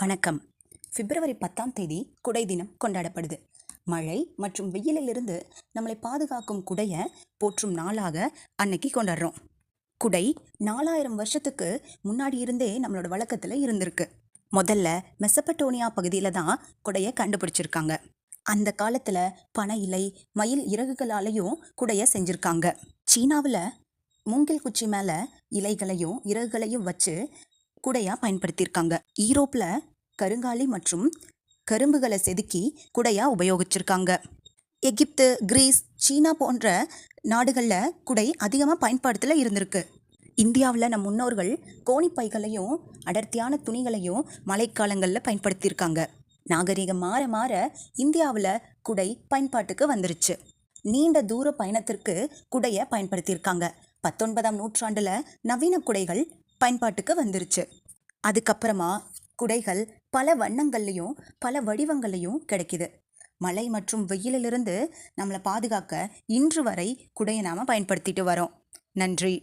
வணக்கம். பிப்ரவரி 10ஆம் தேதி குடை தினம் கொண்டாடப்படுது. மழை மற்றும் வெயிலிலிருந்து நம்மளை பாதுகாக்கும் குடையை போற்றும் நாளாக அன்னைக்கு கொண்டாடுறோம். குடை 4000 வருஷத்துக்கு முன்னாடி இருந்தே நம்மளோட வழக்கத்தில் இருந்திருக்கு. முதல்ல மெசபடோனியா பகுதியில் தான் குடையை கண்டுபிடிச்சிருக்காங்க. அந்த காலத்தில் பனை இலை, மயில் இறகுகளாலையும் குடையை செஞ்சுருக்காங்க. சீனாவில் மூங்கில் குச்சி மேலே இலைகளையும் இறகுகளையும் வச்சு குடையா பயன்படுத்தியிருக்காங்க. ஈரோப்பில் கருங்காலி மற்றும் கரும்புகளை செதுக்கி குடையா உபயோகிச்சிருக்காங்க. எகிப்து, கிரீஸ், சீனா போன்ற நாடுகளில் குடை அதிகமாக பயன்பாடுத்தில் இருந்திருக்கு. இந்தியாவில் நம் முன்னோர்கள் கோணிப்பைகளையும் அடர்த்தியான துணிகளையும் மழைக்காலங்களில் பயன்படுத்தியிருக்காங்க. நாகரிகம் மாற மாற இந்தியாவில் குடை பயன்பாட்டுக்கு வந்துருச்சு. நீண்ட தூர பயணத்திற்கு குடையை பயன்படுத்தியிருக்காங்க. 19ஆம் நூற்றாண்டில் நவீன குடைகள் பயன்பாட்டுக்கு வந்துருச்சு. அதுக்கப்புறமா குடைகள் பல வண்ணங்கள்லையும் பல வடிவங்கள்லையும் கிடைக்குது. மழை மற்றும் வெயிலிலிருந்து நம்மளை பாதுகாக்க இன்று வரை குடையை நாம் பயன்படுத்திட்டு வரோம். நன்றி.